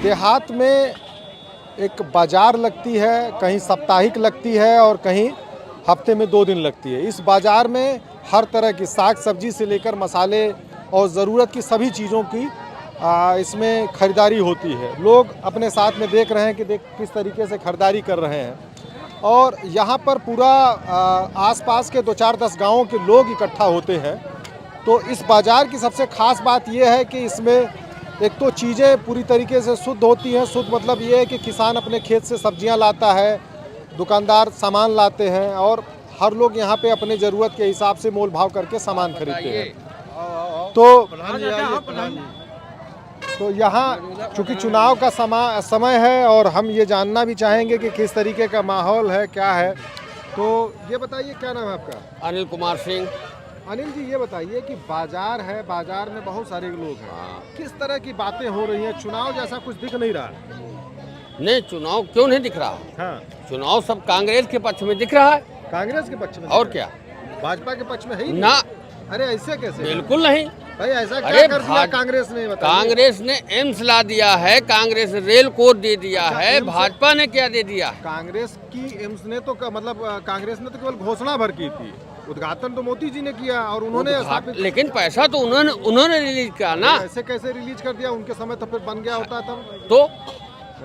देहात में एक बाज़ार लगती है, कहीं साप्ताहिक लगती है और कहीं हफ्ते में 2 दिन लगती है। इस बाज़ार में हर तरह की साग सब्जी से लेकर मसाले और ज़रूरत की सभी चीज़ों की इसमें ख़रीदारी होती है। लोग अपने साथ में देख रहे हैं कि किस तरीके से ख़रीदारी कर रहे हैं और यहाँ पर पूरा आसपास के 2-4-10 गाँवों के लोग इकट्ठा होते हैं। तो इस बाज़ार की सबसे ख़ास बात यह है कि इसमें एक तो चीज़ें पूरी तरीके से शुद्ध होती हैं। शुद्ध मतलब ये है कि किसान अपने खेत से सब्जियां लाता है, दुकानदार सामान लाते हैं और हर लोग यहाँ पे अपने ज़रूरत के हिसाब से मोल भाव करके सामान खरीदते हैं। तो यहाँ चूँकि चुनाव का समय है और हम ये जानना भी चाहेंगे कि किस तरीके का माहौल है, क्या है। तो ये बताइए, क्या नाम है आपका? अनिल कुमार सिंह। अनिल जी, ये बताइए कि बाजार है, बाजार में बहुत सारे लोग हैं, किस तरह की बातें हो रही हैं? चुनाव जैसा कुछ दिख नहीं रहा। नहीं, चुनाव क्यों नहीं दिख रहा? हाँ, चुनाव सब कांग्रेस के पक्ष में दिख रहा है। कांग्रेस के पक्ष में? और क्या, भाजपा के पक्ष में है ही नहीं? ना, अरे ऐसे कैसे? बिल्कुल नहीं भाई, ऐसा क्या अरे कर दिया कांग्रेस ने? कांग्रेस ने एम्स ला दिया है, कांग्रेस रेल कोड दे दिया है, भाजपा ने क्या दे दिया? कांग्रेस की एम्स ने तो मतलब कांग्रेस ने तो केवल घोषणा भर की थी, उद्घाटन तो मोदी जी ने किया और उन्होंने लेकिन पैसा तो उन्होंने रिलीज किया ना। ऐसे कैसे रिलीज कर दिया? उनके समय तो फिर बन गया होता था। तो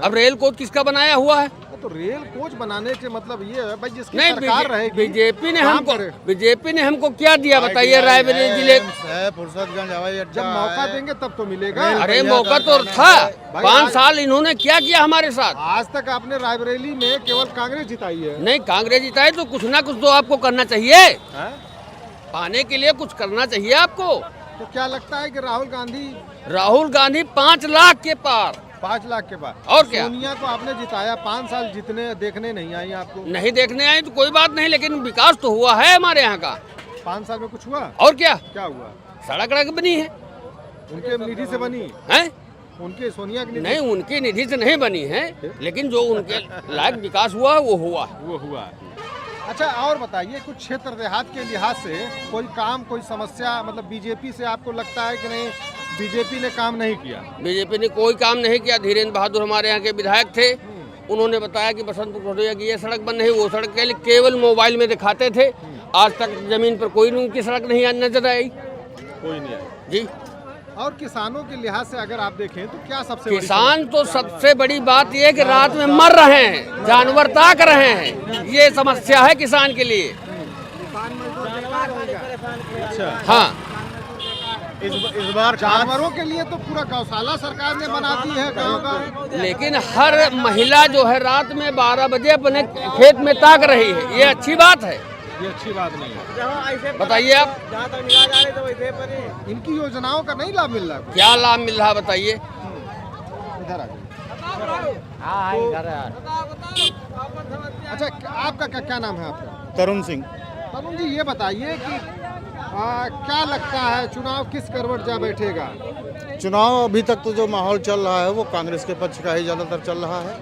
अब रेल कोच किसका बनाया हुआ है? तो रेल कोच बनाने के मतलब ये है भाई, जिसकी नहीं, सरकार रहेगी। बीजेपी ने हमको क्या दिया बताइए? रायबरेली जिले फुर्सतगंज हवाई अड्डा जब मौका देंगे तब तो मिलेगा। अरे मौका तो था, 5 साल इन्होंने क्या किया हमारे साथ? आज तक आपने रायबरेली में केवल कांग्रेस जिताई है। नहीं, कांग्रेस जिताई तो कुछ ना कुछ तो आपको करना चाहिए। पाने के लिए कुछ करना चाहिए आपको। तो क्या लगता है कि राहुल गांधी 5 लाख के पार, 5 लाख के बाद? और क्या? सोनिया को आपने जिताया, 5 साल जितने देखने नहीं आई आपको? नहीं देखने आई तो कोई बात नहीं, लेकिन विकास तो हुआ है हमारे यहाँ का। 5 साल में कुछ हुआ? और क्या हुआ? सड़क बनी है। उनके निधि से बनी है? उनके सोनिया की निधि? नहीं, उनकी निधि से नहीं बनी है, लेकिन जो उनके लायक विकास हुआ वो हुआ। अच्छा, और बताइए, कुछ क्षेत्र देहात के लिहाज से कोई काम, कोई समस्या, मतलब बीजेपी से आपको लगता है कि नहीं बीजेपी ने काम नहीं किया? बीजेपी ने कोई काम नहीं किया। धीरेन्द्र बहादुर हमारे यहाँ के विधायक थे, उन्होंने बताया कि बसंतपुर भदोहिया की ये सड़क बन रही, वो सड़क के लिए केवल मोबाइल में दिखाते थे। आज तक जमीन पर कोई उनकी सड़क नहीं नजर आई। कोई नहीं आई जी। और किसानों के लिहाज से अगर आप देखें तो क्या सबसे किसान तो सबसे बड़ी बात यह कि रात में मर रहे हैं, जानवर ताक रहे हैं, ये समस्या है किसान के लिए। अच्छा, हाँ, इस बार जानवरों के लिए तो पूरा गौशाला सरकार ने बना दी है गाँव का, लेकिन हर महिला जो है रात में 12 बजे अपने खेत में ताक रही है, ये अच्छी बात है? ये अच्छी बात नहीं है। बताइए आप, इनकी योजनाओं का नहीं लाभ मिल रहा? क्या लाभ मिल रहा बताइए? इधर आ अच्छा, आपका क्या नाम है आपका? तरुण सिंह। तरुण जी, ये बताइए कि क्या लगता है चुनाव किस करवट जा बैठेगा? चुनाव अभी तक तो जो माहौल चल रहा है वो कांग्रेस के पक्ष का ही ज़्यादातर चल रहा है।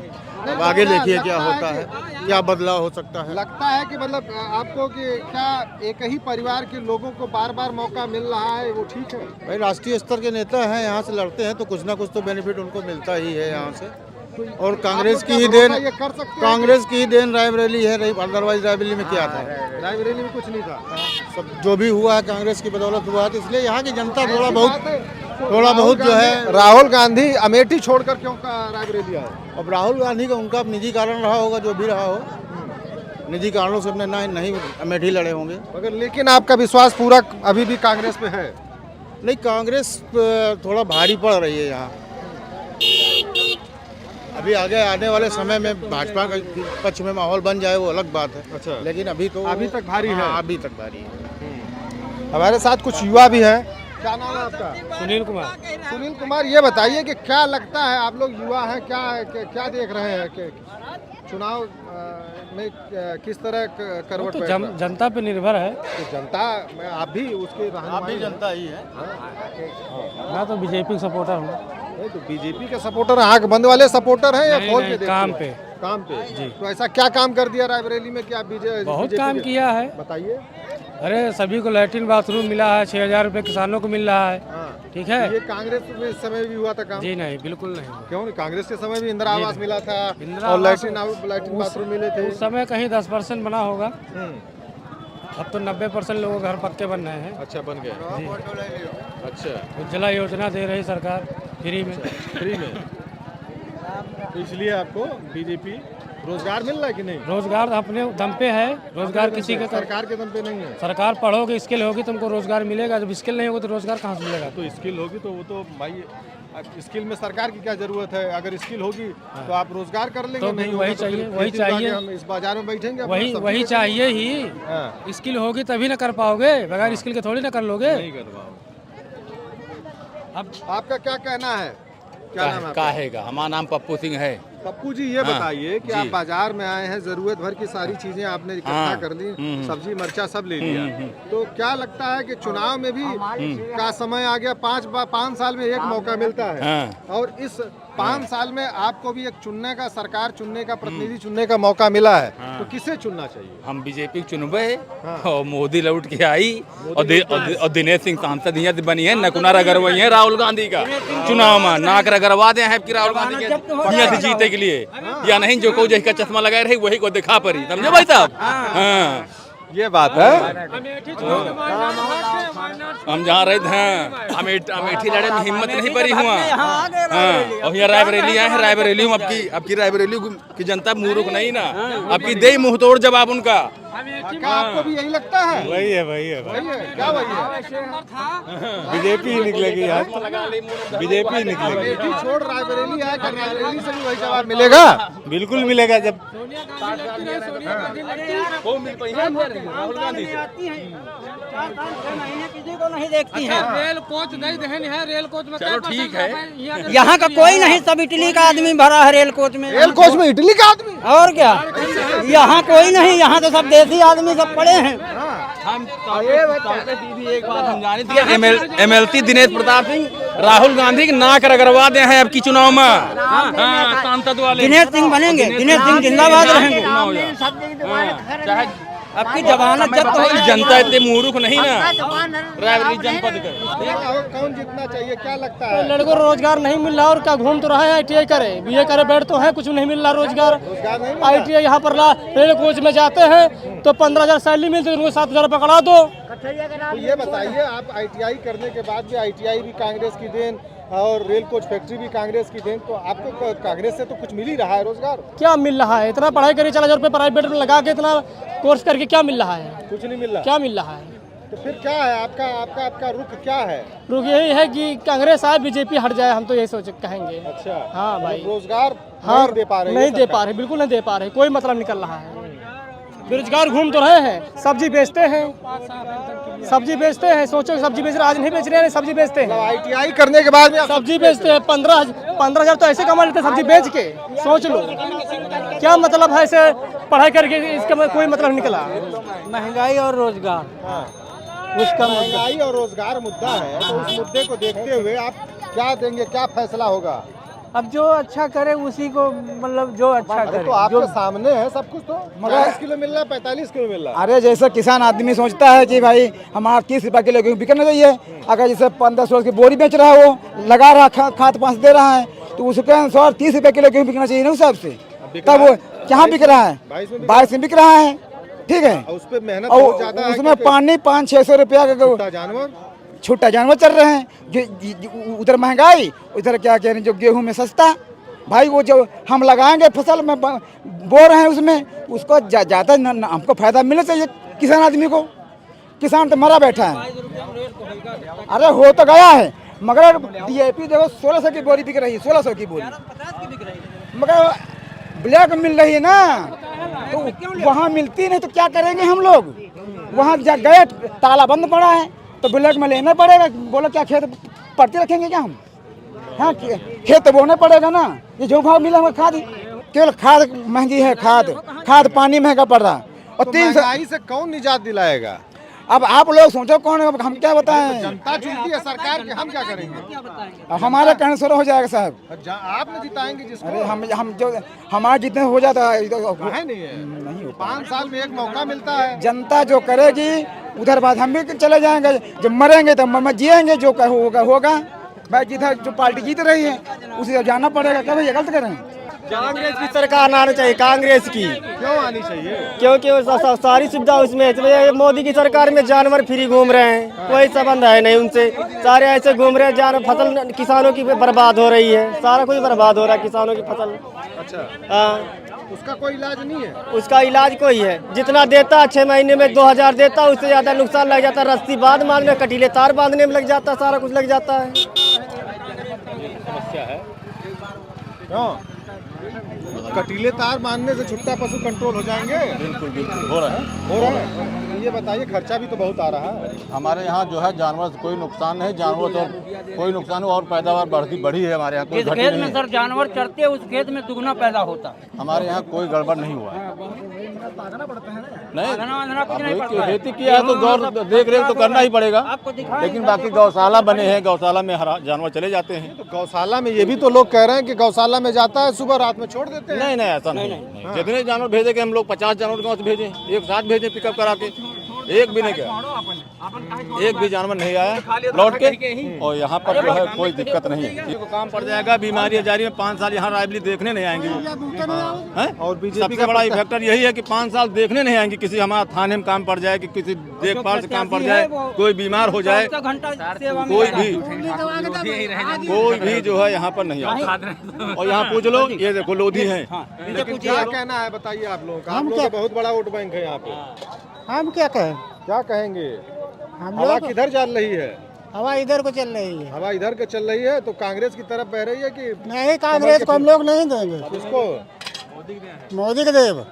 अब आगे देखिए क्या होता है, क्या बदलाव हो सकता है। लगता है कि मतलब आपको कि क्या एक ही परिवार के लोगों को बार बार मौका मिल रहा है, वो ठीक है? भाई, राष्ट्रीय स्तर के नेता हैं, यहाँ से लड़ते हैं तो कुछ ना कुछ तो बेनिफिट उनको मिलता ही है यहाँ से। और कांग्रेस की ही देन रायबरेली है, अदरवाइज रायबरेली में क्या था? रायबरेली में कुछ नहीं था। सब जो भी हुआ है कांग्रेस की बदौलत हुआ है, तो इसलिए यहाँ की जनता थोड़ा बहुत जो है। राहुल गांधी अमेठी छोड़कर क्यों रायबरेली आए? अब राहुल गांधी का उनका निजी कारण रहा होगा, जो भी रहा हो, निजी कारणों से अपने नहीं अमेठी लड़े होंगे। मगर लेकिन आपका विश्वास पूरा अभी भी कांग्रेस पे है? नहीं, कांग्रेस थोड़ा भारी पड़ रही है यहाँ। अभी आगे आने वाले समय में भाजपा के पक्ष में माहौल बन जाए वो अलग बात है। अच्छा, लेकिन अभी तक भारी है। अभी तक भारी है। हमारे साथ कुछ युवा भी हैं। क्या नाम है आपका? सुनील कुमार। सुनील कुमार, ये बताइए कि क्या लगता है, आप लोग युवा हैं, क्या देख रहे हैं कि चुनाव में किस तरह करवट तो जनता पे निर्भर है। तो जनता में आप भी उसके आप भी जनता ही है। मैं तो बीजेपी का सपोर्टर हूँ। नहीं, तो बीजेपी के सपोर्टर आंख बंद वाले सपोर्टर हैं या खोल के? काम पे जी। तो ऐसा क्या काम कर दिया रायबरेली में कि आप बहुत काम किया है। बताइए। अरे सभी को लैट्रिन बाथरूम मिला है, 6,000 रुपये किसानों को मिल रहा है। ठीक है। ये कांग्रेस में इस समय भी हुआ था काम? जी नहीं, बिल्कुल नहीं। क्यों नहीं? कांग्रेस के समय भी इंदिरा आवास मिला था इंदिरा और आवास- लैट्रिन बाथरूम मिले थे। उस समय कहीं 10% बना होगा, हम्म, अब तो 90% लोगों के घर पक्के बन रहे हैं। अच्छा बन गए। अच्छा, उज्ज्वला योजना दे रही सरकार फ्री में। फ्री में, तो इसलिए आपको बीजेपी रोजगार मिल रहा है कि नहीं? रोजगार अपने दम पे है, रोजगार किसी के सरकार के दम पे नहीं है। सरकार पढ़ोगे, स्किल होगी तुमको रोजगार मिलेगा, जब स्किल नहीं होगी तो रोजगार कहाँ से मिलेगा? तो स्किल होगी तो वो तो भाई, अब स्किल में सरकार की क्या जरूरत है? अगर स्किल होगी तो आप रोजगार कर लेंगे। तो नहीं वही होगा तो चाहिए, फिर वही खेती उगा के चाहिए। हम इस बाजार में बैठेंगे अपना वही सब्जी वही बेचेंगे। चाहिए ही। हाँ, स्किल होगी तभी ना कर पाओगे, बगैर स्किल के थोड़ी ना कर लोगे। नहीं कर पाओगे। अब आपका क्या कहना है? क्या नाम है आपका? काहेगा, हमारा नाम पप्पू सिंह है। पप्पू जी ये बताइए कि आप बाजार में आए हैं, जरूरत भर की सारी चीजें आपने इकट्ठा कर ली, सब्जी मिर्चा सब ले लिया, तो क्या लगता है कि चुनाव में भी का समय आ गया? 5 साल में एक मौका मिलता है और इस 5 साल में आपको भी एक चुनने का, सरकार चुनने का, प्रतिनिधि चुनने का मौका मिला है, तो किसे चुनना चाहिए? हम बीजेपी चुनबे और मोदी लौट के आई और दिनेश सिंह सांसद यहाँ बनी है, नकुना रगरवाई है राहुल गांधी का चुनाव में, नाक रगरवा दे है कि राहुल गांधी के यहाँ से जीते के लिए, या नहीं जो को जिसका चश्मा लगाए रही वही को दिखा पड़ी, समझे भाई साहब? हाँ, ये बात है। हम जहाँ रहे थे अमेठी लड़े में हिम्मत नहीं पड़ी हुआ। हाँ, और यहाँ रायबरेली आए हैं, रायबरेली में अब की रायबरेली की जनता मूर्ख नहीं ना, अब की दे मुंह तोड़ जवाब उनका। क्या आपको भी यही लगता है? वही है, वही है। वही है, क्या वही है? बीजेपी ही निकलेगी यार, बीजेपी ही निकलेगी। अमेठी छोड़ रायबरेली आए, क्या रायबरेली से भी वही जवाब मिलेगा? बिल्कुल मिलेगा। जब राहुल गांधी किसी को नहीं देखती है। रेल कोच नहीं दहन है, रेल कोच में चलो ठीक है। यहाँ का कोई नहीं, सब इटली का आदमी भरा है रेल कोच में। रेल कोच में इटली का आदमी? और क्या, यहाँ कोई नहीं, यहाँ तो सब देसी आदमी सब पड़े हैं। हम एक बात हम जाने थे, MLC दिनेश प्रताप सिंह राहुल गांधी के नाक रगड़वा दे हैं अब की चुनाव में। हाँ, सांसद वाले दिनेश सिंह बनेंगे, दिनेश सिंह जिंदाबाद रहेंगे। चाहे अब की जमानत जब्त हो जाएगी। जनता इतने मूर्ख नहीं ना, रायबरेली जनपद का। कौन जीतना चाहिए, क्या लगता है? लड़कों को रोजगार नहीं मिल रहा और क्या घूम तो रहा है, ITI करे, BA करे, बैठ तो है, कुछ नहीं मिल रहा रोजगार। ITI यहाँ पर रेल कोच में जाते हैं तो 15,000 सैलरी मिलती है, उनको 7,000 पकड़ा दो। तो ये बताइए, आप ITI करने के बाद भी, ITI भी कांग्रेस की देन और रेल कोच फैक्ट्री भी कांग्रेस की देन, तो आपको कांग्रेस से तो कुछ मिल ही रहा है रोजगार? क्या मिल रहा है? इतना पढ़ाई करी, 4,000 रुपये प्राइवेट में लगा के इतना कोर्स करके क्या मिल रहा है? कुछ नहीं मिल रहा। क्या मिल रहा है? तो फिर क्या है आपका आपका आपका रुख क्या है? रुक यही है कि कांग्रेस आए, बीजेपी हट जाए, हम तो यही सोच कहेंगे। अच्छा, हाँ भाई, रोजगार हाँ नहीं दे पा रहे? नहीं दे पा रहे, बिल्कुल नहीं दे पा रहे, कोई मतलब निकल रहा है। बेरोजगार घूम तो रहे हैं, सब्जी बेचते हैं, सोचो सब्जी बेच रहे, आज नहीं बेच रहे हैं, सब्जी बेचते हैं। ITI करने के बाद में सब्जी बेचते हैं, 15,000 तो ऐसे कमा लेते हैं सब्जी बेच के, सोच लो क्या मतलब है। ऐसे पढ़ाई करके इसका कोई मतलब निकला। महंगाई और रोजगार, उसका महंगाई और रोजगार मुद्दा है, तो उस मुद्दे को देखते हुए आप क्या देंगे, क्या फैसला होगा? अब जो अच्छा करे उसी को, मतलब जो अच्छा अरे करे। तो आपके सामने है सब कुछ, तो 40 किलो मिल रहा है, 45 किलो मिल रहा है। अरे जैसे किसान आदमी सोचता है कि भाई हमारा 30 रुपये किलो गेहूँ बिकना चाहिए, अगर जैसे 1500 की बोरी बेच रहा है, वो लगा रहा खाद पांच दे रहा है, तो उसके अनुसार 30 रुपये किलो गेहूँ बिकना चाहिए ना उस हिसाब से। तब वो कहाँ बिक रहा है? 22 में बिक रहा है, ठीक है। और उस पे मेहनत बहुत ज्यादा है, उसमें पानी 500-600 रुपया का जानवर, छुट्टा जानवर चल रहे हैं। उधर महंगाई, उधर क्या कह रहे हैं, जो गेहूँ में सस्ता। भाई वो जो हम लगाएंगे फसल में बो रहे हैं, उसमें उसको ज़्यादा हमको फायदा मिलना चाहिए किसान आदमी को। किसान तो मरा बैठा है। अरे हो तो गया है, मगर DAP देखो 1600 की बोरी बिक रही है, 1600 की बोरी, मगर ब्लैक मिल रही है ना, तो वहाँ मिलती नहीं तो क्या करेंगे हम लोग? वहाँ गए, ताला बंद पड़ा है, तो ब्लैक में लेना पड़ेगा। बोलो क्या खेत पड़ते रखेंगे क्या हम? हाँ, खेत तो बोना पड़ेगा ना। ये जो भाव मिला हुआ खाद, केवल खाद महंगी है, खाद पानी महंगा पड़ रहा। और तो 300 महंगाई से कौन निजात दिलाएगा? अब आप लोग सोचो कौन, हम क्या बताएं? जनता चुनती है सरकार की, हम क्या करेंगे? हमारे कहने से हो जाएगा साहब। आपने जिताएंगे जिसको। अरे हम जो हमारे जितने हो जाता है, नहीं है, 5 साल में एक मौका मिलता है। जनता जो करेगी उधर बाद हम भी चले जाएंगे, जब मरेंगे तो हम जिएंगे, जो होगा होगा भाई। जिधर जो पार्टी जीत रही है उसी तरफ जाना पड़ेगा। क्या भैया गलत करें? कांग्रेस की सरकार आना चाहिए, कांग्रेस की। क्यों आनी चाहिए? क्योंकि वो सारी सुविधा उसमें है। चलिए मोदी की सरकार में जानवर फ्री घूम रहे हैं, कोई संबंध है नहीं उनसे। सारे ऐसे घूम रहे हैं, फसल किसानों की बर्बाद हो रही है, सारा कुछ बर्बाद हो रहा है किसानों की फसल। अच्छा, हाँ, उसका कोई इलाज नहीं है? उसका इलाज कोई है, जितना देता 6 महीने में 2000 देता, उससे ज्यादा नुकसान लग जाता। रस्सी बांध मारने, कटीले तार बांधने में लग जाता, सारा कुछ लग जाता है। समस्या है। क्यों? कटीले तार बांधने से छुट्टा पशु कंट्रोल हो जाएंगे? बिल्कुल बिल्कुल हो रहा है। हो रहा है। ये बताइए, खर्चा भी तो बहुत आ रहा है। हमारे यहाँ जो है जानवर से कोई नुकसान नहीं, जानवर तो कोई नुकसान हो और पैदावार बढ़ी है हमारे यहाँ, कोई घटी खेत नहीं में है। सर जानवर चरते हैं, उस खेत में दुगना पैदा होता है। हमारे यहाँ कोई गड़बड़ नहीं हुआ है। नहीं, आंधना कुछ नहीं अब पड़ता है। खेती किया है तो गौर देख रेख तो करना ही पड़ेगा। आपको दिखा लेकिन बाकी गौशाला बने हैं, गौशाला में जानवर चले जाते हैं। तो गौशाला में ये भी तो लोग कह रहे हैं कि गौशाला में जाता है, सुबह रात में छोड़ देते हैं। नहीं नहीं, ऐसा नहीं। जितने जानवर भेजेंगे हम लोग 50 जानवर गाँव से भेजें, एक साथ भेजें पिकअप करा के, एक भी नहीं गया, एक भी जानवर नहीं आया लौट के। और यहाँ पर जो है कोई दिक्कत नहीं है। किसी को काम पड़ जाएगा, बीमारी जारी में 5 साल यहाँ रायबली देखने नहीं आएंगे वो। और बीजेपी सबसे बड़ा फैक्टर यही है कि 5 साल देखने नहीं आएंगे। किसी हमारा थाने में काम पड़ जाए, कि किसी देखभाल से काम पड़ जाए, कोई बीमार हो जाए, घंटा सेवा में कोई भी जो है यहाँ पर नहीं आता। और यहाँ पूछ लो, ये देखो लोधी है। लेकिन क्या कहना है बताइए आप लोगों का? आप लोगों का बहुत बड़ा वोट बैंक है यहाँ पे। हम क्या कहें? क्या कहेंगे? हम हवा किधर चल रही है? हवा इधर को चल रही है। हवा इधर के चल रही है, तो कांग्रेस की तरफ बह रही है कि नहीं, कांग्रेस को हम लोग नहीं देंगे। किसको? मोदी के देव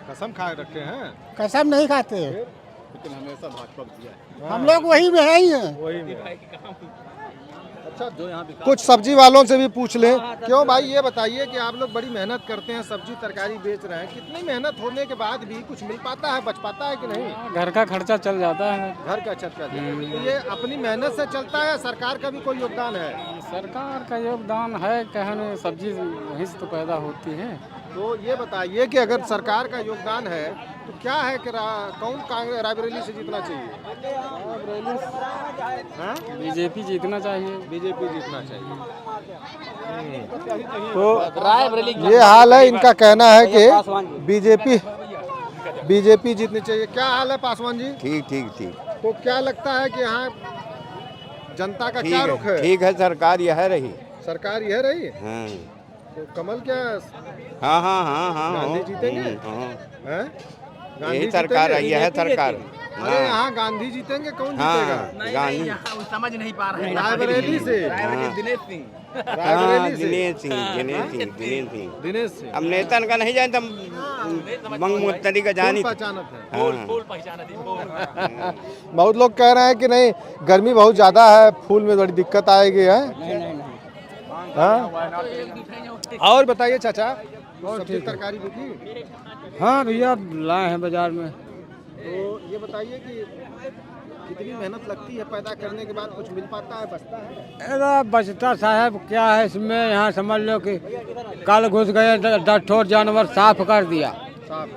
कसम खा रखे हैं? कसम नहीं खाते, लेकिन हमेशा भाजपा को दिया है। हम लोग वही में है ही हैं। वही में। अच्छा, कुछ सब्जी वालों से भी पूछ लें। क्यों भाई, ये बताइए कि आप लोग बड़ी मेहनत करते हैं, सब्जी तरकारी बेच रहे हैं, कितनी मेहनत होने के बाद भी कुछ मिल पाता है, बच पाता है कि नहीं? घर का खर्चा चल जाता है। घर का छत का। तो ये अपनी मेहनत से चलता है, सरकार का भी कोई योगदान है? सरकार का योगदान है, कहने सब्जी वहीं से तो पैदा होती है। तो ये बताइए कि अगर सरकार का योगदान है तो क्या है कि कौन कांग्रेस रायबरेली से जीतना चाहिए? हाँ? बीजेपी जीतना चाहिए। बीजेपी जीतना चाहिए। तो ये हाल है, इनका कहना है कि बीजेपी जीतनी चाहिए। क्या हाल है पासवान जी? ठीक ठीक ठीक तो क्या लगता है कि यहाँ जनता का क्या रुख है? ठीक है, सरकार यह रही। सरकार यह रही? हाँ तो कमल क्या हाँ हाँ हाँ हाँ गांधी जीतेंगे? हाँ। गांधी यही सरकार जीतेंगे? यह है सरकार। अरे यहाँ गांधी जीतेंगे, कौन जीतेगा? हाँ गांधी, समझ नहीं पा रहे रायबरेली से। दिनेश सिंह। रायबरेली से दिनेश दिनेश से। अब नेता का नहीं जानता, मंग मुत्तरी का जानी। पहचानत है। हाँ। बहुत लोग कह रहे हैं कि नहीं, गर्मी बहुत ज्यादा है, फूल में बड़ी दिक्कत आएगी है। हाँ? और बताइए चाचा, सब्जी तरकारी बिकी? हाँ भैया, लाए हैं बाजार में। तो ये बताइए कि कितनी मेहनत लगती है, पैदा करने के बाद कुछ मिल पाता है, बचता है? अरे बचता साहब क्या है इसमें, यहाँ समझ लो कि कल घुस गए, 10 ठोर जानवर साफ कर दिया। साफ।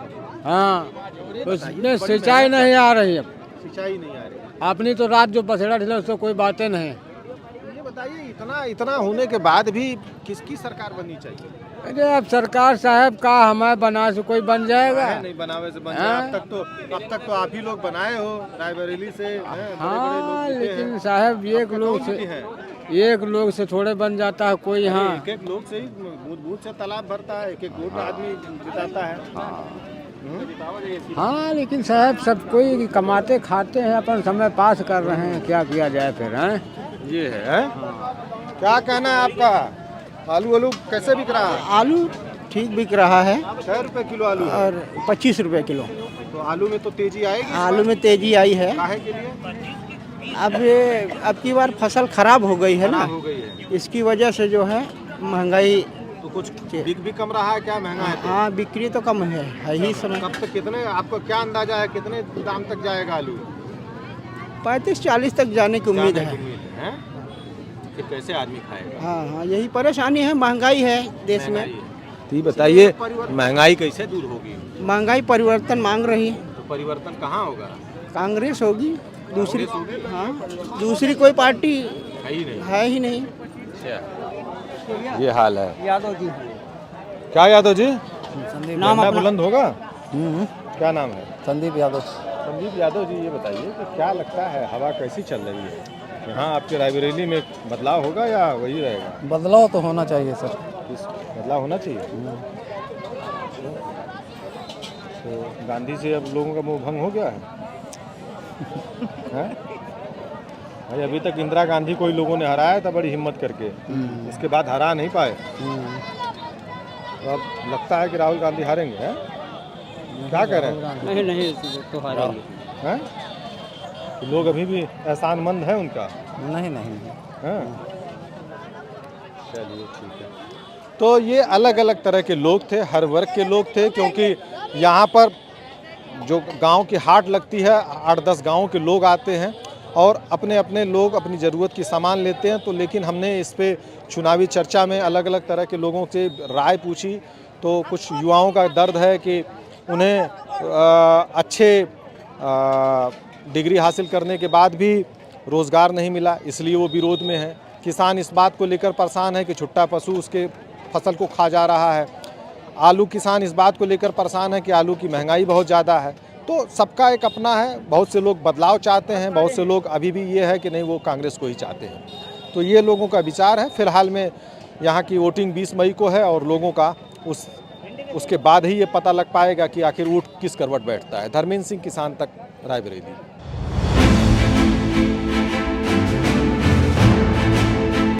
हाँ, तो इसमें सिंचाई नहीं आ रही है। सिंचाई नहीं आ रही। अपनी तो रात जो बसेड़ा ढिला उससे कोई बातें नहीं। ये बताइए, इतना होने के बाद भी किसकी सरकार बननी चाहिए? अरे अब सरकार साहब का हमारे बना से कोई बन जाएगा? नहीं बनावे से बन जाए। अब तक तो आप ही लोग बनाए हो रायबरेली से। हाँ, लेकिन साहब एक लोग से थोड़े बन जाता है कोई। यहाँ एक लोग से ही बूथ से तालाब भरता है, एक वोट आदमी जिताता है। हाँ, लेकिन साहब सब कोई कमाते खाते हैं, अपन समय पास कर रहे हैं, क्या किया जाए फिर हैं? ये है। क्या कहना है आपका? आलू कैसे बिक रहा है? आलू ठीक बिक रहा है। 6 रुपए किलो आलू है। और 25 रुपए किलो। तो आलू में तो तेजी आएगी? आलू में तेजी आई है। काहे के लिए? अब की बार फसल खराब हो गई है ना, हो गई है। इसकी वजह से जो है महंगाई। तो कुछ बिक भी कम रहा है क्या? महंगा है तो? हाँ, बिक्री तो कम है ही समय। कब तक, कितने, आपको क्या अंदाजा है कितने दाम तक जाएगा आलू? 35-40 तक जाने की उम्मीद है। कि कैसे आदमी खाएगा? हाँ हाँ, यही परेशानी है, महंगाई है देश में। तो बताइए, महंगाई कैसे दूर होगी? महंगाई परिवर्तन मांग रही है। तो परिवर्तन कहाँ होगा? कांग्रेस होगी दूसरी। हाँ, दूसरी कोई पार्टी है ही नहीं। ये हाल है। यादव जी क्या यादव जी? नाम झंडा अपना बुलंद होगा? क्या नाम है? संदीप यादव। संदीप यादव जी, ये बताइए कि क्या लगता है, हवा कैसी चल रही है यहाँ आपके रायबरेली में? बदलाव होगा या वही रहेगा? बदलाव तो होना चाहिए सर। बदलाव होना चाहिए। तो गांधी से अब लोगों का मोह भंग हो गया है? हैं? भाई अभी तक इंदिरा गांधी को ही लोगों ने हराया था बड़ी हिम्मत करके, उसके बाद हरा नहीं पाए। तो अब लगता है कि राहुल गांधी हारेंगे, हैं? क्या कह रहे हैं? नहीं तो हारेंगे। हैं? तो लोग अभी भी एहसानमंद हैं उनका? नहीं हैं? चलिए ठीक है। तो ये अलग अलग तरह के लोग थे, हर वर्ग के लोग थे, क्योंकि यहाँ पर जो गांव की हाट लगती है 8-10 गांवों के लोग आते हैं और अपने अपने लोग अपनी ज़रूरत की सामान लेते हैं। तो लेकिन हमने इस पे चुनावी चर्चा में अलग अलग तरह के लोगों से राय पूछी, तो कुछ युवाओं का दर्द है कि उन्हें अच्छे डिग्री हासिल करने के बाद भी रोज़गार नहीं मिला, इसलिए वो विरोध में है। किसान इस बात को लेकर परेशान है कि छुट्टा पशु उसके फसल को खा जा रहा है। आलू किसान इस बात को लेकर परेशान है कि आलू की महंगाई बहुत ज़्यादा है। तो सबका एक अपना है, बहुत से लोग बदलाव चाहते हैं, बहुत से लोग अभी भी ये है कि नहीं वो कांग्रेस को ही चाहते हैं। तो ये लोगों का विचार है। फिलहाल में यहाँ की वोटिंग 20 मई को है और लोगों का उसके बाद ही ये पता लग पाएगा कि आखिर ऊँट किस करवट बैठता है। धर्मेंद्र सिंह, किसान तक, रायबरेली।